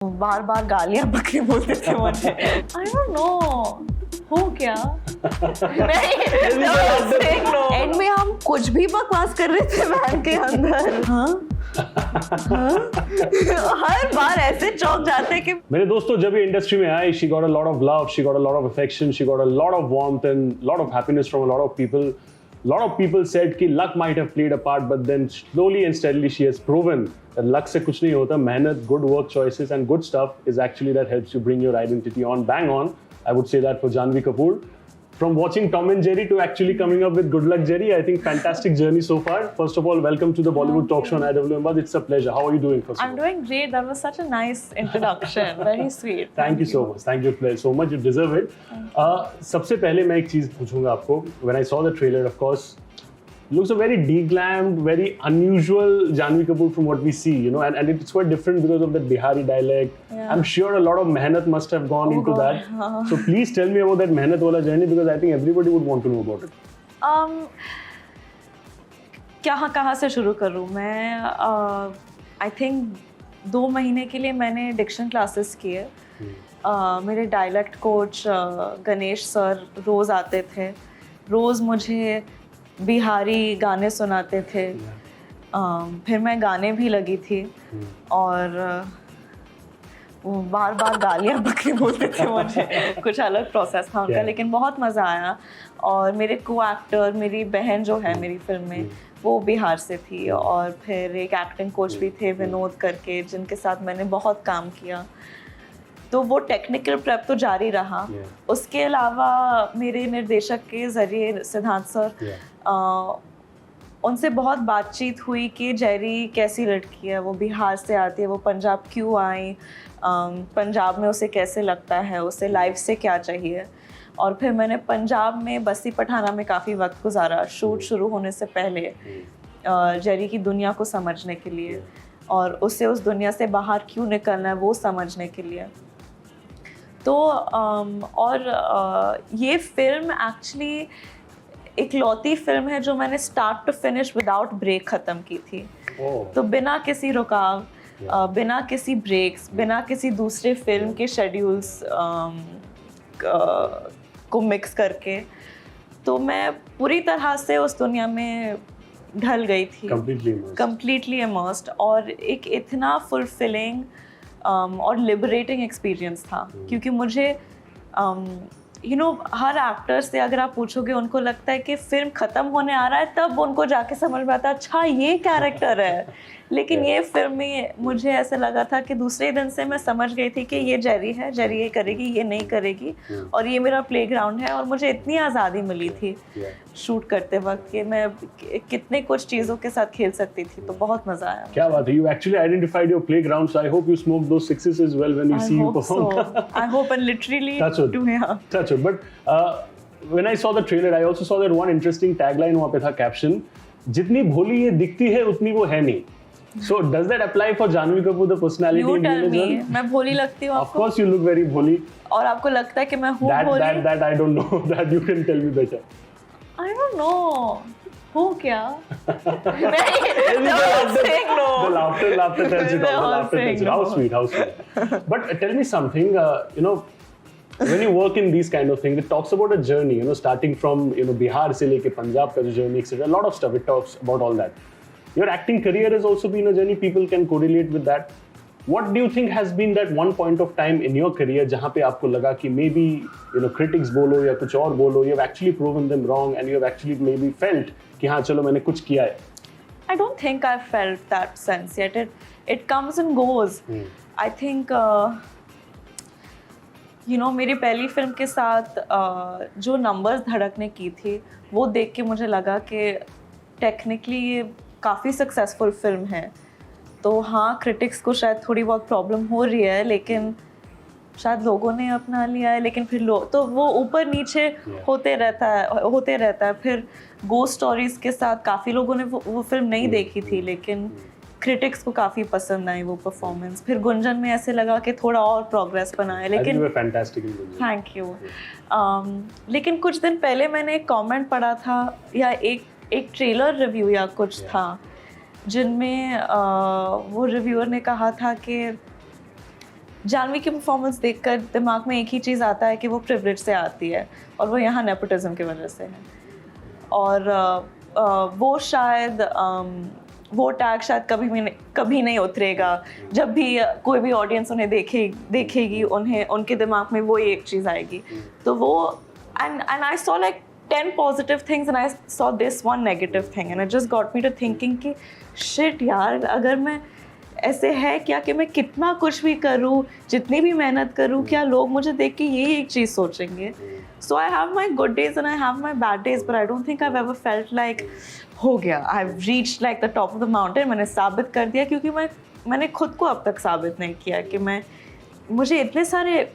बार बार गालियां बकरी बोलते थे मुझे। आई डोंट नो हो क्या। एंड में हम कुछ भी बकवास कर रहे थे वैन के अंदर। हाँ हर बार ऐसे चौंक जाते कि मेरे दोस्तों जब ये इंडस्ट्री में आई, she got a lot of love, she got a lot of affection, she got a lot of warmth and lot of happiness from a lot of people. Lot of people said कि luck might have played a part, but then slowly and steadily she has proven that luck से कुछ नहीं होता. मेहनत, good work choices and good stuff is actually that helps you bring your identity on. Bang on, I would say that for Janhvi Kapoor. From watching Tom and Jerry to actually coming up with Good Luck Jerry, I think fantastic journey so far. First of all, welcome to the Bollywood Talk Show on IW Ahmad. It's a pleasure. How are you doing? I'm doing great. That was such a nice introduction. Very sweet. Thank you so much. Thank you so much. You deserve it. सबसे पहले मैं एक चीज पूछूंगा आपको. When I saw the trailer, of course, looks a very deglammed, very unusual Janhvi Kapoor from what we see, you know, and it's quite different because of that Bihari dialect. Yeah. I'm sure a lot of mehnat must have gone into that. So please tell me about that mehnat wala journey because I think everybody would want to know about it. कहाँ से शुरू करूँ मैं? I think 2 महीने के लिए मैंने Dickson classes किए. मेरे डायलेक्ट कोच गणेश सर रोज़ आते थे. रोज़ मुझे बिहारी गाने सुनाते थे. फिर मैं गाने भी लगी थी और वो बार बार गालियां बकरी बोलते थे मुझे. कुछ अलग प्रोसेस था उनका, लेकिन बहुत मज़ा आया. और मेरे को एक्टर, मेरी बहन जो है मेरी फिल्म में, वो बिहार से थी. और फिर एक एक्टिंग कोच भी थे विनोद करके, जिनके साथ मैंने बहुत काम किया. तो वो टेक्निकल प्रेप तो जारी रहा. उसके अलावा मेरे निर्देशक के ज़रिए सिद्धांत सर, उनसे बहुत बातचीत हुई कि जेरी कैसी लड़की है, वो बिहार से आती है, वो पंजाब क्यों आई, पंजाब में उसे कैसे लगता है, उसे लाइफ से क्या चाहिए. और फिर मैंने पंजाब में बस्ती पठाना में काफ़ी वक्त गुजारा शूट शुरू होने से पहले, जेरी की दुनिया को समझने के लिए और उसे उस दुनिया से बाहर क्यों निकलना है वो समझने के लिए. तो ये फिल्म एक्चुअली इकलौती फिल्म है जो मैंने start to finish without break ख़त्म की थी. तो बिना किसी रुकाव, बिना किसी ब्रेक्स, बिना किसी दूसरे फिल्म के शेड्यूल्स को मिक्स करके, तो मैं पूरी तरह से उस दुनिया में ढल गई थी. Completely immersed. और एक इतना फुलफिलिंग और लिबरेटिंग एक्सपीरियंस था. क्योंकि मुझे हर एक्टर से अगर आप पूछोगे, उनको लगता है कि फिल्म ख़त्म होने आ रहा है तब उनको जाके समझ में आता है अच्छा ये कैरेक्टर है. लेकिन ये फिल्म में मुझे ऐसा लगा था कि दूसरे दिन से मैं समझ गई थी कि ये जेरी है, जेरी ये करेगी, ये नहीं करेगी, और ये मेरा प्लेग्राउंड है. और मुझे इतनी आज़ादी मिली थी शूट करते वक्त कि मैं कितने कुछ चीज़ों के साथ खेल सकती थी. तो बहुत मज़ा आया. क्या बात है. You actually identified your playground, so I hope you smoke those sixes as well when you see you perform. I hope and literally do. Touch it. But when I saw the trailer, I also saw that one interesting tagline वहाँ पे था, caption, जितनी भोली ये दिखती है उतनी वो है नहीं. So does that apply for Janhvi Kapoor, the personality? You tell me. मैं भोली लगती हूँ आपको? Of course you look very भोली. और आपको लगता है कि मैं हूँ भोली? That I don't know. That you can tell me better. I don't know. हूँ क्या? The laughter tells it all. How sweet. But tell me something. When you work in these kind of things, it talks about a journey. Starting from Bihar से लेके पंजाब का जो journey, etc. A lot of stuff. It talks about all that. Your acting career has also been a journey. People can correlate with that. What do you think has been that one point of time in your career जहाँ पे आपको लगा कि maybe critics बोलो या कुछ और बोलो, you have actually proven them wrong and you have actually maybe felt कि हाँ चलो मैंने कुछ किया है? I don't think I felt that sense yet. It comes and goes. I think मेरी पहली फिल्म के साथ जो नंबर्स धड़कने की थी, वो देख के मुझे लगा कि टेक्निकली ये काफ़ी सक्सेसफुल फिल्म है. तो हाँ, क्रिटिक्स को शायद थोड़ी बहुत प्रॉब्लम हो रही है, लेकिन शायद लोगों ने अपना लिया है. लेकिन फिर तो वो ऊपर नीचे होते रहता है. फिर गोस्ट स्टोरीज के साथ काफ़ी लोगों ने वो फिल्म नहीं देखी थी, लेकिन क्रिटिक्स को काफ़ी पसंद आई वो परफॉर्मेंस. फिर गुंजन में ऐसे लगा कि थोड़ा और प्रोग्रेस बनाए, लेकिन थैंक यू. लेकिन कुछ दिन पहले मैंने एक कमेंट पढ़ा था या एक ट्रेलर रिव्यू या कुछ था, जिनमें वो रिव्यूअर ने कहा था कि जानवी की परफॉर्मेंस देखकर दिमाग में एक ही चीज़ आता है कि वो प्रिविलेज से आती है और वो यहाँ नेपोटिज्म की वजह से है। और वो शायद वो टैग शायद कभी नहीं उतरेगा। जब भी कोई भी ऑडियंस उन्हें देखेगी उन्हें उनके दिमाग में वो एक चीज़ आएगी। तो वो and I saw like 10 positive things and I saw this one negative thing and it just got me to thinking कि shit यार, अगर मैं ऐसे है क्या कि मैं कितना कुछ भी करूँ, जितनी भी मेहनत करूँ, क्या लोग मुझे देख के यही एक चीज़ सोचेंगे? So I have my good days and I have my bad days, but I don't think I've ever felt like हो गया, I've reached like the top of the mountain, मैंने साबित कर दिया, क्योंकि मैंने खुद को अब तक साबित नहीं किया कि मुझे इतने सारे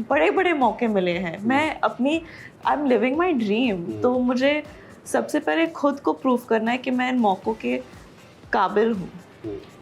बड़े मौके मिले हैं। मैं I am living my dream, तो मुझे सबसे पहले खुद को प्रूव करना है कि मैं इन मौक़ों के काबिल हूँ।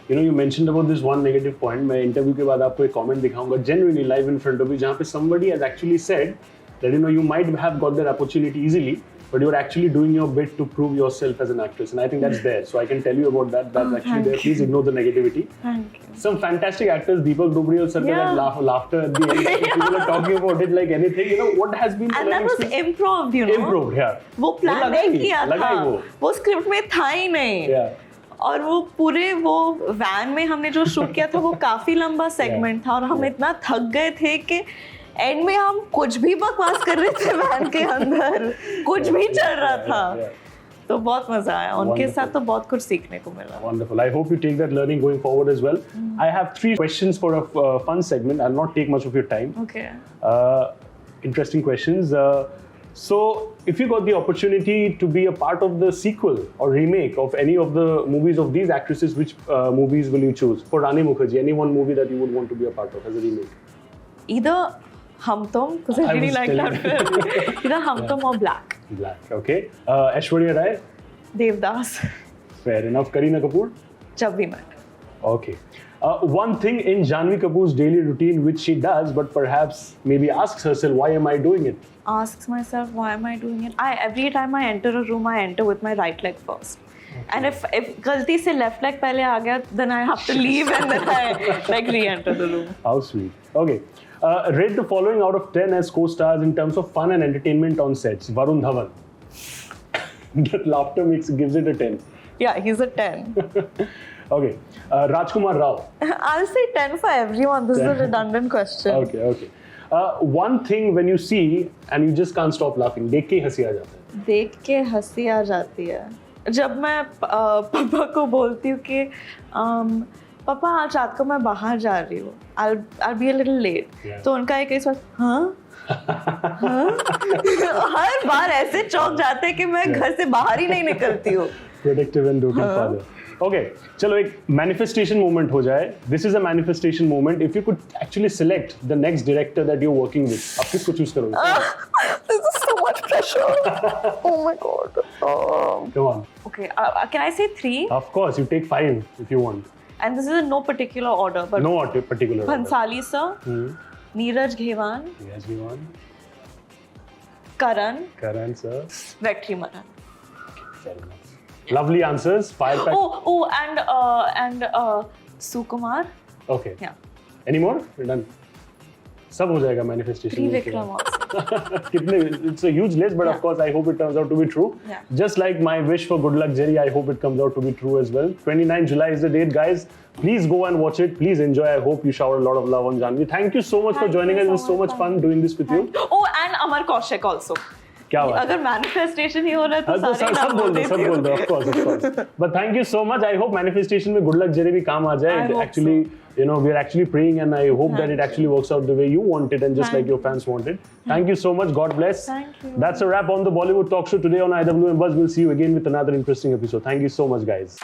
You know, you mentioned about this one negative point. मैं इंटरव्यू के बाद आपको एक कमेंट दिखाऊंगा genuinely live in front of you, जहाँ पे somebody has actually said that you might have got that opportunity easily, but you're actually doing your bit to prove yourself as an actress, and I think that's there. So I can tell you about that. That's actually there. Please ignore the negativity. Thank you. Some fantastic actors, Deepak Dubriel sir, that laughter at the end. People are talking about it like anything. What has been the and that was improv, Improv, yeah. वो plan नहीं किया था, वो script में था ही नहीं। Yeah. और वो पूरे वो वैन में हमने जो शूट किया था वो काफी लंबा सेगमेंट था और हम इतना थक गए थे कि एंड में हम कुछ भी बकवास कर रहे थे वैन के अंदर, कुछ भी चल रहा था। तो बहुत मजा आया उनके साथ, तो बहुत कुछ सीखने को मिला। Wonderful. I hope you take that learning going forward as well. I have 3 questions for a fun segment. I'll not take much of your time. Okay. Interesting questions. So, if you got the opportunity to be a part of the sequel or remake of any of the movies of these actresses, which movies will you choose? For Rani Mukherjee, any one movie that you would want to be a part of as a remake? Either Hum Tum, because I really like that film. Either Hum Tum or Black. Black, okay. Aishwarya Rai? Devdas. Fair enough. Kareena Kapoor? जब भी मैं। Okay. One thing in Janhvi Kapoor's daily routine which she does, but perhaps maybe asks herself, why am I doing it? Asks myself, why am I doing it? Every time I enter a room, I enter with my right leg first. Okay. And if गलती से left leg पहले आ गया, then I have to leave and then I like re-enter the room. How sweet. Okay. Rate the following out of 10 as co-stars in terms of fun and entertainment on sets. Varun Dhawan. That laughter gives it a 10. Yeah, he's a 10. Okay. Rajkumar Rao. I'll say 10 for everyone. This 10. Is a redundant question. Okay. One thing when you see and you just can't stop laughing, देख के हंसी आ जाता है. देख के हंसी आ जाती है. जब मैं पापा को बोलती हूँ कि पापा आज रात को मैं बाहर जा रही हूँ. I'll be a little late. Yeah. तो उनका एक सवाल, हाँ? हर बार ऐसे चौंक जाते हैं कि मैं घर से बाहर ही नहीं निकलती हूँ. Protective and doting father. Okay, चलो एक manifestation moment हो जाए. This is a manifestation moment. If you could actually select the next director that you're working with, आप किसको choose करोगे? This is so much pressure. Oh my God. Come on. Okay, can I say 3? Of course, you take 5 if you want. And this is in no particular order, but no particular order. Bhansali sir, Neeraj Ghewan, Karan sir, Vetrimaran. Fair enough. Lovely answers. Fire pack. And Sukumar. Okay. Yeah. Any more? We're done. सब हो जाएगा manifestation. It's a huge list, but of course I hope it turns out to be true. Yeah. Just like my wish for Good Luck Jerry, I hope it comes out to be true as well. 29 July is the date, guys. Please go and watch it. Please enjoy. I hope you shower a lot of love on Janhvi. Thank you so much for joining us. It was so much fun doing this with you. Oh, and Amar Kaushik also. क्या बात? अगर manifestation ही हो रहा है तो सारे सब बोल दो, of course. But thank you so much. I hope manifestation में Good Luck Jerry भी काम आ जाए. Actually, we are actually praying, and I hope that it actually works out the way you want it and just like your fans want it. Thank you so much. God bless. Thank you. That's a wrap on the Bollywood Talk Show today on IWM Buzz. We'll see you again with another interesting episode. Thank you so much, guys.